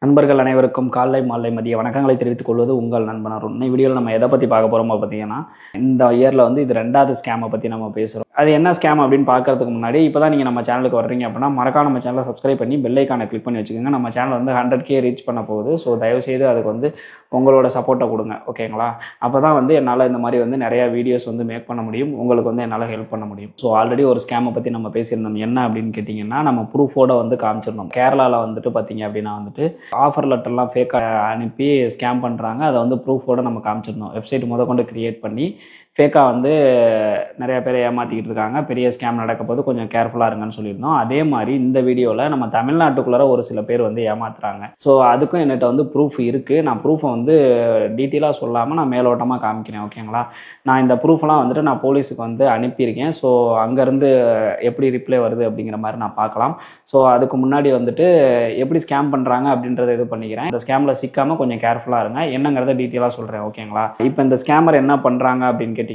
நண்பர்கள் அனைவருக்கும் காலை மாலை மதிய வணக்கங்களை தெரிவித்துக் கொள்வது உங்கள் நண்பன் அருண். இந்த வீடியோவில் நம்ம எதை பற்றி பார்க்க போகிறோமோ பார்த்தீங்கன்னா, இந்த இயரில் வந்து இது 2வது ஸ்கேமை பற்றி நம்ம பேசுகிறோம். அது என்ன ஸ்கேம் அப்படின்னு பார்க்கறதுக்கு முன்னாடி இப்போ தான் நீங்கள் நம்ம சேனலுக்கு வர்றீங்க அப்படின்னா மறக்காம நம்ம சேனலை சப்ஸ்கிரைப் பண்ணி பெல் ஐக்கானை கிளிக் பண்ணி வச்சுக்கோங்க. நம்ம சேனல் வந்து 100K ரீச் பண்ண போகுது. ஸோ தயவுசெய்து அதுக்கு வந்து உங்களோட சப்போர்ட்டை கொடுங்க, ஓகேங்களா? அப்போ தான் வந்து என்னால் இந்த மாதிரி வந்து நிறையா வீடியோஸ் வந்து மேக் பண்ண முடியும், உங்களுக்கு வந்து என்னால் ஹெல்ப் பண்ண முடியும். ஸோ ஆல்ரெடி ஒரு ஸ்கேமை பற்றி நம்ம பேசியிருந்தோம். என்ன அப்படின்னு கேட்டிங்கன்னா, நம்ம ப்ரூஃபோட வந்து காமிச்சிருந்தோம். கேரளாவில் வந்துட்டு பார்த்தீங்க அப்படின்னா வந்துட்டு ஆஃபர் லெட்டர்லாம் ஃபேக்காக அனுப்பி ஸ்கேம் பண்ணுறாங்க. அதை வந்து ப்ரூஃபோடு நம்ம காமிச்சிருந்தோம். வெப்சைட் முதற்கொண்டு க்ரியேட் பண்ணி ஃபேக்காக வந்து நிறையா பேரை ஏமாற்றிக்கிட்டு இருக்காங்க. பெரிய ஸ்கேம் நடக்க போது கொஞ்சம் கேர்ஃபுல்லாக இருங்கன்னு சொல்லியிருந்தோம். அதே மாதிரி இந்த வீடியோவில் நம்ம தமிழ்நாட்டுக்குள்ளே ஒரு சில பேர் வந்து ஏமாத்துறாங்க. ஸோ அதுக்கும் என்கிட்ட வந்து ப்ரூஃப் இருக்குது. நான் ப்ரூஃபை வந்து டீட்டெயிலாக சொல்லாமல் நான் மேலோட்டமாக காமிக்கிறேன், ஓகேங்களா? நான் இந்த ப்ரூஃப்லாம் வந்துட்டு நான் போலீஸுக்கு வந்து அனுப்பியிருக்கேன். ஸோ அங்கேருந்து எப்படி ரிப்ளை வருது அப்படிங்கிற மாதிரி நான் பார்க்கலாம். ஸோ அதுக்கு முன்னாடி வந்துட்டு எப்படி ஸ்கேம் பண்ணுறாங்க அப்படின்றத இது பண்ணிக்கிறேன். இந்த ஸ்கேமில் சிக்காமல் கொஞ்சம் கேர்ஃபுல்லாக இருங்க. என்னங்கிறத டீட்டெயிலாக சொல்கிறேன், ஓகேங்களா? இப்போ இந்த ஸ்கேமர் என்ன பண்ணுறாங்க அப்படின்னு கேட்டிங்கன்னா,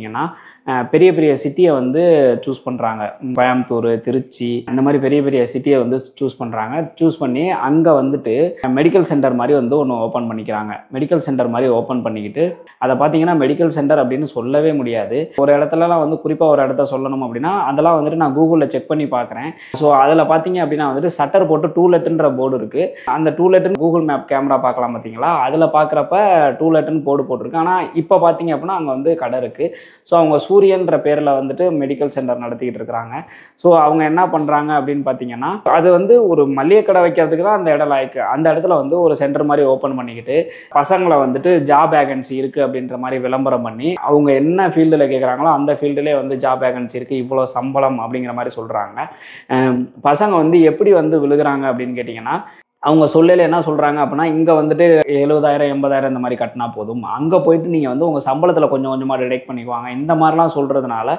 பெரிய பெரிய சிட்டியை வந்து சூஸ் பண்ணுறாங்க. கோயம்புத்தூர், திருச்சி, இந்த மாதிரி பெரிய பெரிய சிட்டியை வந்து சூஸ் பண்ணுறாங்க. சூஸ் பண்ணி அங்கே வந்துட்டு மெடிக்கல் சென்டர் மாதிரி வந்து ஒன்று ஓப்பன் பண்ணிக்கிறாங்க. மெடிக்கல் சென்டர் மாதிரி ஓப்பன் பண்ணிக்கிட்டு அதை பார்த்தீங்கன்னா மெடிக்கல் சென்டர் அப்படின்னு சொல்லவே முடியாது. ஒரு இடத்துலலாம் வந்து குறிப்பாக ஒரு இடத்த சொல்லணும் அப்படின்னா அதெல்லாம் வந்துட்டு நான் கூகுளில் செக் பண்ணி பார்க்குறேன். ஸோ அதில் பார்த்தீங்க அப்படின்னா வந்துட்டு சட்டர் போட்டு 2 லெட்டுன்ற போர்டு இருக்குது. அந்த 2 லெட்டுன்னு கூகுள் மேப் கேமரா பார்க்கலாம் பார்த்தீங்களா? அதில் பார்க்குறப்ப 2 லெட்டுன்னு போர்டு போட்டிருக்கு. ஆனால் இப்போ பார்த்தீங்க அப்படின்னா அங்கே வந்து கடை இருக்குது. ஸோ அவங்க சூரியன்ற பேரில் வந்துட்டு மெடிக்கல் சென்டர் நடத்திக்கிட்டு இருக்கிறாங்க. ஸோ அவங்க என்ன பண்ணுறாங்க அப்படின்னு பார்த்தீங்கன்னா, அது வந்து ஒரு மளிகை கடை வைக்கிறதுக்கு தான் அந்த இடம் லாய்க்கு. அந்த இடத்துல வந்து ஒரு சென்டர் மாதிரி ஓப்பன் பண்ணிக்கிட்டு பசங்களை வந்துட்டு ஜாப் வேகன்சி இருக்குது அப்படின்ற மாதிரி விளம்பரம் பண்ணி அவங்க என்ன ஃபீல்டில் கேட்குறாங்களோ அந்த ஃபீல்டுலேயே வந்து ஜாப் வேகன்சி இருக்குது, இவ்வளோ சம்பளம் அப்படிங்கிற மாதிரி சொல்கிறாங்க. பசங்க வந்து எப்படி வந்து விழுகிறாங்க அப்படின்னு கேட்டிங்கன்னா, அவங்க சொல்லல என்ன சொல்கிறாங்க அப்படின்னா, இங்கே வந்துட்டு 70,000 80,000 இந்த மாதிரி கட்டினா போதும், அங்கே போயிட்டு நீங்கள் வந்து உங்கள் சம்பளத்தில் கொஞ்சம் கொஞ்சமாக டிடெக்ட் பண்ணிக்குவாங்க, இந்த மாதிரிலாம் சொல்கிறதுனால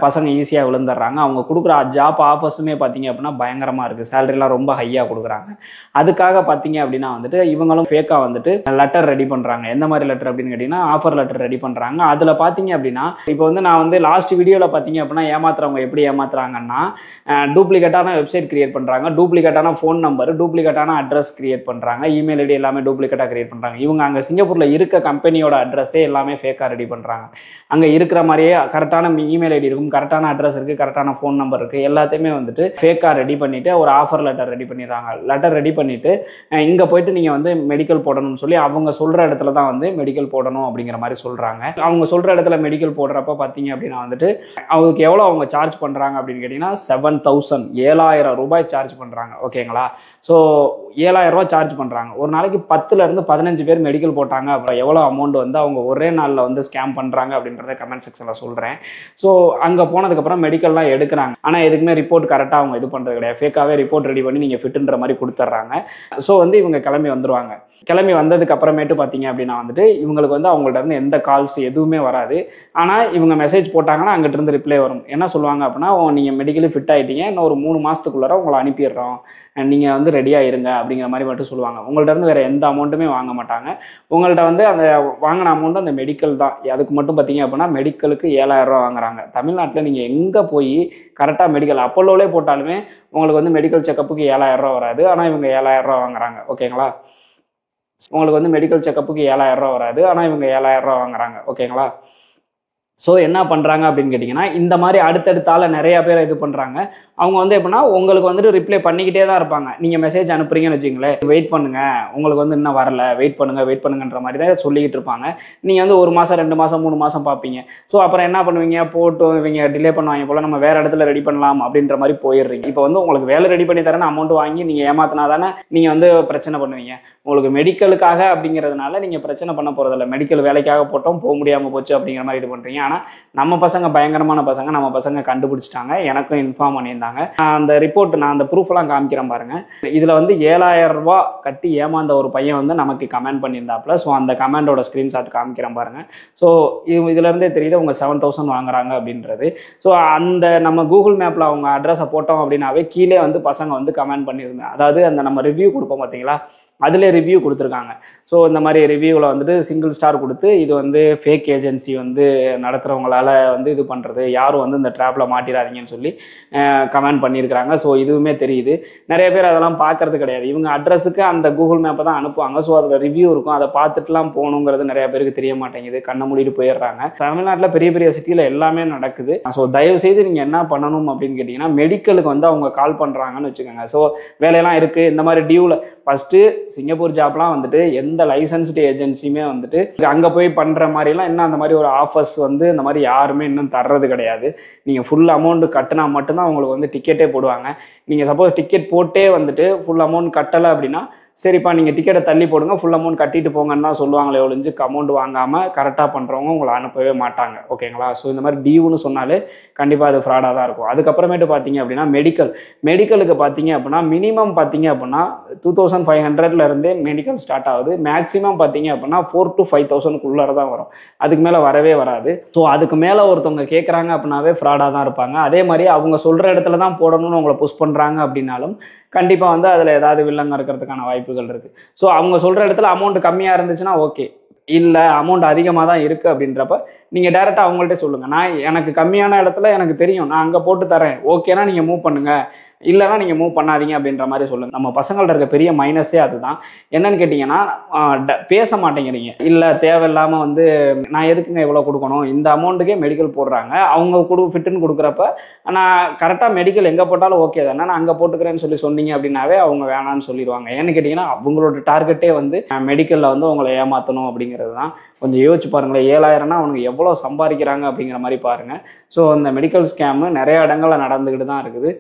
பசங்க ஈஸியாக விழுந்துடுறாங்க. அவங்க கொடுக்குற ஜாப் ஆஃபர்ஸுமே பார்த்தீங்க அப்படின்னா பயங்கரமாக இருக்குது. சேலரிலாம் ரொம்ப ஹையாக கொடுக்குறாங்க. அதுக்காக பார்த்தீங்க அப்படின்னா வந்துட்டு இவங்களும் ஃபேக்காக வந்துட்டு லெட்டர் ரெடி பண்ணுறாங்க. எந்த மாதிரி லெட்டர் அப்படின்னு கேட்டிங்கன்னா, ஆஃபர் லெட்டர் ரெடி பண்ணுறாங்க. அதில் பார்த்தீங்க அப்படின்னா இப்போ வந்து நான் வந்து லாஸ்ட் வீடியோவில் பார்த்தீங்க அப்படின்னா ஏமாத்துறவங்க எப்படி ஏமாத்துறாங்கன்னா, டூப்ளிகேட்டான வெப்சைட் கிரியேட் பண்ணுறாங்க, டூப்ளிகேட்டான ஃபோன் நம்பர், டூப்ளிகேட்டான அட்ரஸ் கிரியேட் பண்ணுறாங்க, இமெயில் ஐடி எல்லாமே டூப்ளிகேட்டாக கிரியேட் பண்ணுறாங்க. இவங்க அங்கே சிங்கப்பூரில் இருக்க கம்பெனியோட அட்ரஸே எல்லாமே ஃபேக்காக ரெடி பண்ணுறாங்க. அங்கே இருக்கிற மாதிரியே கரெக்டான இமெயில் ஐடி இருக்கும், கரெக்டான அட்ரஸ் இருக்குது, கரெக்டான ஃபோன் நம்பர் இருக்குது, எல்லாத்தையுமே வந்துட்டு ஃபேக்காக ரெடி பண்ணிவிட்டு ஒரு ஆஃபர் லெட்டர் ரெடி பண்ணிடுறாங்க. லெட்டர் ரெடி பண்ணிவிட்டு இங்கே போயிட்டு நீங்கள் வந்து மெடிக்கல் போடணும்னு சொல்லி அவங்க சொல்கிற இடத்துல தான் வந்து மெடிக்கல் போடணும் அப்படிங்கிற மாதிரி சொல்கிறாங்க. அவங்க சொல்கிற இடத்துல மெடிக்கல் போடுறப்ப பார்த்தீங்க அப்படின்னா வந்துட்டு அவங்களுக்கு எவ்வளோ அவங்க சார்ஜ் பண்ணுறாங்க அப்படின்னு கேட்டிங்கன்னா 7,000 7,000 ரூபாய் சார்ஜ் பண்ணுறாங்க, ஓகேங்களா? ஸோ 7,000 ரூபா சார்ஜ் பண்ணுறாங்க. ஒரு நாளைக்கு 10லேருந்து 15 பேர் மெடிக்கல் போட்டாங்க. அப்புறம் எவ்வளோ அமௌண்ட் வந்து அவங்க ஒரே நாளில் வந்து ஸ்கேம் பண்ணுறாங்க அப்படின்றத கமெண்ட் செக்ஷனில் சொல்கிறேன். ஸோ அங்கே போனதுக்கப்புறம் மெடிக்கல்லாம் எடுக்கிறாங்க. ஆனால் எதுக்குமே ரிப்போர்ட் கரெக்டாக அவங்க இது பண்ணுறது கிடையாது. ஃபேக்காகவே ரிப்போர்ட் ரெடி பண்ணி நீங்கள் ஃபிட்டுன்ற மாதிரி கொடுத்துட்றாங்க. ஸோ வந்து இவங்க கிளம்பி வந்துடுவாங்க. கிளம்பி வந்ததுக்கு அப்புறமேட்டு பார்த்தீங்க அப்படின்னா வந்துட்டு இவங்களுக்கு வந்து அவங்கள்ட்ட இருந்து எந்த கால்ஸ் எதுவுமே வராது. ஆனால் இவங்க மெசேஜ் போட்டாங்கன்னா அங்கிட்ட இருந்து ரிப்ளை வரும். என்ன சொல்லுவாங்க அப்படின்னா, நீங்கள் மெடிக்கலி ஃபிட் ஆகிட்டீங்க, இன்னும் ஒரு 3 மாதத்துக்குள்ளார உங்களை அனுப்பிடுறோம், நீங்கள் வந்து ரெடியாக இருங்க அப்படிங்கிற மாதிரி மட்டும் சொல்லுவாங்க. உங்கள்ட்ட இருந்து வேறு எந்த அமௌண்ட்டுமே வாங்க மாட்டாங்க. உங்கள்கிட்ட வந்து அந்த வாங்கின அமௌண்ட்டு அந்த மெடிக்கல் தான். அதுக்கு மட்டும் பார்த்தீங்க அப்படின்னா மெடிக்கலுக்கு 7,000 ரூபா வாங்குறாங்க. தமிழ்நாட்டில் நீங்கள் எங்கே போய் கரெக்டாக மெடிக்கல் அப்போலோலே போட்டாலுமே உங்களுக்கு வந்து மெடிக்கல் செக்கப்புக்கு 7,000 ரூபா வராது. ஆனால் இவங்க 7,000 ரூபா வாங்குறாங்க, ஓகேங்களா? உங்களுக்கு வந்து மெடிக்கல் செக்கப்புக்கு 7,000 ரூபா வராது. ஆனால் இவங்க 7,000 ரூபா வாங்குறாங்க, ஓகேங்களா? ஸோ என்ன பண்ணுறாங்க அப்படின்னு கேட்டிங்கன்னா, இந்த மாதிரி அடுத்தடுத்தால நிறையா பேர் இது பண்ணுறாங்க. அவங்க வந்து எப்படின்னா உங்களுக்கு வந்துட்டு ரிப்ளை பண்ணிக்கிட்டே தான் இருப்பாங்க. நீங்கள் மெசேஜ் அனுப்புறீங்கன்னு வச்சுங்களேன், வெயிட் பண்ணுங்கள், உங்களுக்கு வந்து இன்னும் வரல, வெயிட் பண்ணுங்கன்ற மாதிரி தான் சொல்லிக்கிட்டு இருப்பாங்க. நீங்கள் வந்து 1 மாதம் 2 மாதம் 3 மாதம் பார்ப்பீங்க. ஸோ அப்புறம் என்ன பண்ணுவீங்க, போட்டு இவங்க டிலே பண்ணுவாங்க போல், நம்ம வேறு இடத்துல ரெடி பண்ணலாம் அப்படின்ற மாதிரி போயிடுறீங்க. இப்போ வந்து உங்களுக்கு வேலை ரெடி பண்ணி தரேன்னு அமௌண்ட் வாங்கி நீங்கள் ஏமாத்தினா தானே நீங்கள் வந்து பிரச்சனை பண்ணுவீங்க. உங்களுக்கு மெடிக்கலுக்காக அப்படிங்கிறதுனால நீங்கள் பிரச்சனை பண்ண போகிறதில்ல. மெடிக்கல் வேலைக்காக போட்டோம், போக முடியாமல் போச்சு அப்படிங்கிற மாதிரி இது பண்ணுறீங்க. ஆனால் நம்ம பசங்க பயங்கரமான பசங்க, நம்ம பசங்க கண்டுபிடிச்சிட்டாங்க, எனக்கும் இன்ஃபார்ம் பண்ணியிருந்தாங்க. அந்த ரிப்போர்ட் நான் அந்த ப்ரூஃப்லாம் காமிக்கிறேன் பாருங்க. இதில் வந்து 7,000 ரூபா கட்டி ஏமாந்த ஒரு பையன் வந்து நமக்கு கமெண்ட் பண்ணியிருந்தாப்புல. ஸோ அந்த கமெண்டோட ஸ்க்ரீன்ஷாட் காமிக்கிறேன் பாருங்க. ஸோ இதுலேருந்தே தெரியுது அவங்க 7,000 வாங்குறாங்க அப்படின்றது. ஸோ அந்த நம்ம கூகுள் மேப்பில் அவங்க அட்ரஸை போட்டோம் அப்படின்னாவே கீழே வந்து பசங்க வந்து கமெண்ட் பண்ணியிருந்தாங்க. அதாவது அந்த நம்ம ரிவ்யூ கொடுப்போம் பார்த்தீங்களா, அதில் ரிவ்யூ கொடுத்துருக்காங்க. ஸோ இந்த மாதிரி ரிவ்யூவில் வந்துட்டு சிங்கிள் ஸ்டார் கொடுத்து இது வந்து ஃபேக் ஏஜென்சி வந்து நடத்துகிறவங்களால வந்து இது பண்ணுறது, யாரும் வந்து இந்த ட்ராப்பில் மாட்டிடாதீங்கன்னு சொல்லி கமெண்ட் பண்ணியிருக்கிறாங்க. ஸோ இதுவுமே தெரியுது. நிறைய பேர் அதெல்லாம் பார்க்கறது கிடையாது. இவங்க அட்ரஸுக்கு அந்த கூகுள் மேப்பை தான் அனுப்புவாங்க. ஸோ அதில் ரிவ்யூ இருக்கும், அதை பார்த்துட்டுலாம் போகணுங்கிறது நிறைய பேருக்கு தெரிய மாட்டேங்குது. கண்ணை மூடிட்டு போயிடுறாங்க. தமிழ்நாட்டில் பெரிய பெரிய சிட்டியில் எல்லாமே நடக்குது. ஸோ தயவுசெய்து நீங்கள் என்ன பண்ணணும் அப்படின்னு கேட்டிங்கன்னா, மெடிக்கலுக்கு வந்து அவங்க கால் பண்ணுறாங்கன்னு வச்சுக்கோங்க. ஸோ வேலையெல்லாம் இருக்குது இந்த மாதிரி டியூவில் ஃபஸ்ட்டு சிங்கப்பூர் ஜாப்லாம் வந்துட்டு எந்த லைசன்ஸ்டு ஏஜென்சியுமே வந்துட்டு அங்கே போய் பண்ணுற மாதிரிலாம் இன்னும் அந்த மாதிரி ஒரு ஆஃபர்ஸ் வந்து இந்த மாதிரி யாருமே இன்னும் தர்றது கிடையாது. நீங்கள் ஃபுல் அமௌண்ட் கட்டினா மட்டும்தான் உங்களுக்கு வந்து டிக்கெட்டே போடுவாங்க. நீங்கள் சப்போஸ் டிக்கெட் போட்டே வந்துட்டு ஃபுல் அமௌண்ட் கட்டலை அப்படின்னா, சரிப்பா நீங்கள் டிக்கெட்டை தள்ளி போடுங்க, ஃபுல் அமௌண்ட் கட்டிட்டு போங்கன்னு தான் சொல்லுவாங்களே ஒழிஞ்சு அமௌண்ட் வாங்காமல் கரெக்டாக பண்ணுறவங்க உங்களை அனுப்பவே மாட்டாங்க. ஓகேங்களா? ஸோ இந்த மாதிரி டியூன்னு சொன்னாலே கண்டிப்பாக அது ஃப்ராடாக தான் இருக்கும். அதுக்கப்புறமேட்டு பார்த்தீங்க அப்படின்னா மெடிக்கலுக்கு பார்த்தீங்க அப்படின்னா மினிமம் பார்த்தீங்க அப்படின்னா 2500 மெடிக்கல் ஸ்டார்ட் ஆகுது. மேக்ஸிமம் பார்த்தீங்க அப்படின்னா 4,000 to 5,000 தான் வரும். அதுக்கு மேலே வரவே வராது. ஸோ அதுக்கு மேலே ஒருத்தவங்க கேட்குறாங்க அப்படின்னாவே ஃப்ராடாக தான் இருப்பாங்க. அதே மாதிரி அவங்க சொல்கிற இடத்துல தான் போடணும்னு உங்களை புஷ் பண்ணுறாங்க அப்படின்னாலும் கண்டிப்பாக வந்து அதில் ஏதாவது வில்லங்க இருக்கிறதுக்கான வாய்ப்புகள் இருக்குது. ஸோ அவங்க சொல்கிற இடத்துல அமௌண்ட் கம்மியாக இருந்துச்சுன்னா ஓகே, இல்லை அமௌண்ட் அதிகமாக தான் இருக்குது அப்படின்றப்ப நீங்கள் டேரெக்டாக அவங்கள்ட்ட சொல்லுங்கள், எனக்கு கம்மியான இடத்துல எனக்கு தெரியும், நான் அங்கே போட்டு தரேன், ஓகேனா நீங்கள் மூவ் பண்ணுங்கள், இல்லைனா நீங்கள் மூவ் பண்ணாதீங்க அப்படின்ற மாதிரி சொல்லுங்கள். நம்ம பசங்கள்ட்ட இருக்க பெரிய மைனஸே அதுதான். என்னன்னு கேட்டிங்கன்னா, பேச மாட்டேங்கிறீங்க. இல்லை தேவையில்லாமல் வந்து நான் எதுக்குங்க இவ்வளோ கொடுக்கணும், இந்த அமௌண்ட்டுக்கே மெடிக்கல் போடுறாங்க, அவங்க ஃபிட்டுன்னு கொடுக்குறப்ப நான் கரெக்டாக மெடிக்கல் எங்கே போட்டாலும் ஓகே தானே, நான் அங்கே போட்டுக்கிறேன்னு சொல்லி சொன்னீங்க அப்படின்னாவே அவங்க வேணான்னு சொல்லிடுவாங்க. ஏன்னு கேட்டிங்கன்னா அவங்களோட டார்கெட்டே வந்து மெடிக்கலில் வந்து உங்களை ஏமாற்றணும் அப்படிங்கிறது தான். கொஞ்சம் யோசிச்சு பாருங்களேன், 7,000னா அவனுக்கு எவ்வளோ சம்பாதிக்கிறாங்க அப்படிங்கிற மாதிரி பாருங்கள். ஸோ அந்த மெடிக்கல் ஸ்கேமு நிறைய இடங்களில் நடந்துக்கிட்டு தான் இருக்குது.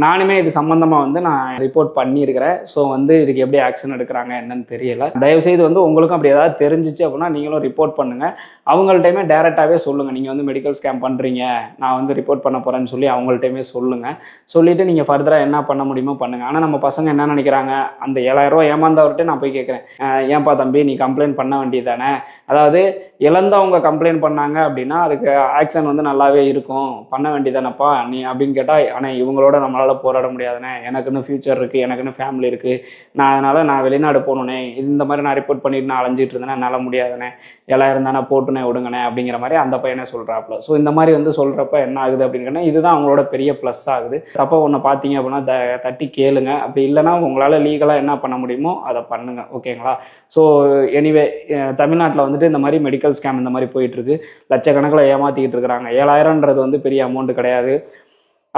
நானுமே இது சம்மந்தமாக வந்து நான் ரிப்போர்ட் பண்ணியிருக்கிறேன். ஸோ வந்து இதுக்கு எப்படி ஆக்ஷன் எடுக்கிறாங்க என்னன்னு தெரியல. தயவுசெய்து வந்து உங்களுக்கும் அப்படி ஏதாவது தெரிஞ்சிச்சு அப்படின்னா நீங்களும் ரிப்போர்ட் பண்ணுங்கள். அவங்கள்ட்டையுமே டேரெக்டாகவே சொல்லுங்கள், நீங்கள் வந்து மெடிக்கல் ஸ்கேம் பண்ணுறீங்க, நான் வந்து ரிப்போர்ட் பண்ண போகிறேன்னு சொல்லி அவங்கள்ட்டையுமே சொல்லுங்கள். சொல்லிவிட்டு நீங்கள் ஃபர்தராக என்ன பண்ண முடியுமோ பண்ணுங்கள். ஆனால் நம்ம பசங்க என்ன நினைக்கிறாங்க, அந்த 7,000 ஏமாந்தவர்கிட்ட நான் போய் கேட்குறேன், ஏன்பா தம்பி நீ கம்ப்ளைண்ட் பண்ண வேண்டியது தானே, அதாவது இழந்தவங்க கம்ப்ளைண்ட் பண்ணாங்க அப்படின்னா அதுக்கு ஆக்ஷன் வந்து நல்லாவே இருக்கும், பண்ண வேண்டியதானப்பா நீ அப்படின்னு கேட்டால், ஆனால் இவங்களோட நம்மளால் போராட முடியாதுனே, எனக்குன்னு ஃபியூச்சர் இருக்குது, எனக்குன்னு ஃபேமிலி இருக்குது, அதனால் நான் வெளிநாடு போகணுனே, இந்த மாதிரி நான் ரிப்போர்ட் பண்ணிட்டு நான் அலைஞ்சிட்டு இருந்தேனே, என்னால் முடியாதுனே, 7,000 தானே போட்டுனே விடுங்கண்ணே அப்படிங்கிற மாதிரி அந்த பையனை சொல்கிறாப்புல. ஸோ இந்த மாதிரி வந்து சொல்கிறப்ப என்ன ஆகுது அப்படின்னு இதுதான் அவங்களோட பெரிய ப்ளஸ் ஆகுது. அப்போ ஒன்று பார்த்தீங்க அப்படின்னா தட்டி கேளுங்க, அப்படி இல்லைனா உங்களால் லீகலாக என்ன பண்ண முடியுமோ அதை பண்ணுங்கள். ஓகேங்களா? ஸோ எனிவே தமிழ்நாட்டில் வந்துட்டு இந்த மாதிரி மெடிக்கல் ஸ்கேம் இந்த மாதிரி போயிட்டுருக்கு. லட்சக்கணக்கில் ஏமாற்றிக்கிட்டு இருக்கிறாங்க. 7,000ன்றது வந்து பெரிய அமௌண்ட் கிடையாது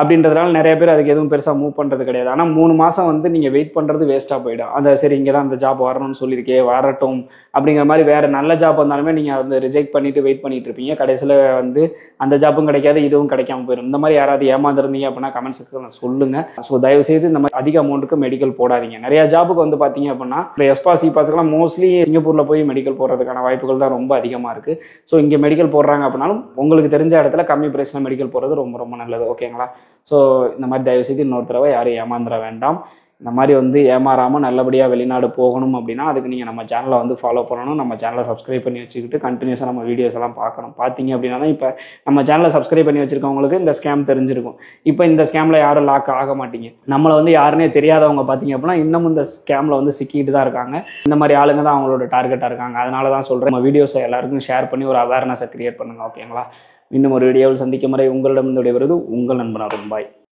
அப்படின்றதுனால நிறைய பேர் அதுக்கு எதுவும் பெருசாக மூவ் பண்ணுறது கிடையாது. ஆனால் 3 மாதம் வந்து நீங்கள் வெயிட் பண்ணுறது வேஸ்ட்டாக போயிடும். அந்த சரி இங்கே தான் அந்த ஜாப் வரணும்னு சொல்லியிருக்கே வரட்டும் அப்படிங்கிற மாதிரி வேறு நல்ல ஜாப் வந்தாலுமே நீங்கள் வந்து ரிஜெக்ட் பண்ணிவிட்டு வெயிட் பண்ணிட்டு இருப்பீங்க. கடைசியில் வந்து அந்த ஜாப்பும் கிடைக்காது, இதுவும் கிடைக்காம போயிடும். இந்த மாதிரி யாராவது ஏமாந்துருந்தீங்க அப்படின்னா கமெண்ட் செக்ஷனில் சொல்லுங்கள். ஸோ தயவுசெய்து இந்த மாதிரி அதிக அமௌண்ட்டுக்கு மெடிக்கல் போடாதீங்க. நிறையா ஜாப்புக்கு வந்து பார்த்தீங்க அப்படின்னா இந்த எஸ்பாஸ் சிபாஸுக்கெல்லாம் மோஸ்ட்லி சிங்கப்பூரில் போய் மெடிக்கல் போடுறதுக்கான வாய்ப்புகள் தான் ரொம்ப அதிகமாக இருக்குது. ஸோ இங்கே மெடிக்கல் போடுறாங்க அப்படின்னாலும் உங்களுக்கு தெரிஞ்ச இடத்துல கம்மி ப்ரைஸில் மெடிக்கல் போடுறது ரொம்ப ரொம்ப நல்லது. ஓகேங்களா? ஸோ இந்த மாதிரி தயவுசெய்து இன்னொரு தடவை யாரும் ஏமாந்துட வேண்டாம். இந்த மாதிரி வந்து ஏமாறாமல் நல்லபடியாக வெளிநாடு போகணும் அப்படின்னா அதுக்கு நீங்கள் நம்ம சேனலை வந்து ஃபாலோ பண்ணணும். நம்ம சேனலை சப்ஸ்கிரைப் பண்ணி வச்சுக்கிட்டு கண்டினியூஸாக நம்ம வீடியோஸ் எல்லாம் பார்க்கணும். பார்த்தீங்க அப்படின்னா தான் இப்போ நம்ம சேனலை சப்ஸ்கிரைப் பண்ணி வச்சுருக்கவங்களுக்கு இந்த ஸ்கேம் தெரிஞ்சிருக்கும். இப்போ இந்த ஸ்கேமில் யாரும் லாக் ஆக மாட்டீங்க. நம்மளை வந்து யாருன்னே தெரியாதவங்க பார்த்தீங்க அப்படின்னா இன்னமும் இந்த ஸ்கேமில் வந்து சிக்கிட்டு தான் இருக்காங்க. இந்த மாதிரி ஆளுங்க தான் அவங்களோட டார்கெட்டாக இருக்காங்க. அதனால தான் சொல்கிறேன், நம்ம வீடியோஸை எல்லாருக்கும் ஷேர் பண்ணி ஒரு அவேர்னஸை கிரியேட் பண்ணுங்கள். ஓகேங்களா? இன்னும் ஒரு வீடியோவில் சந்திக்கும் வரை உங்களிடம் விடைபெறுவது உங்கள் நண்பன் அருண். பாய்.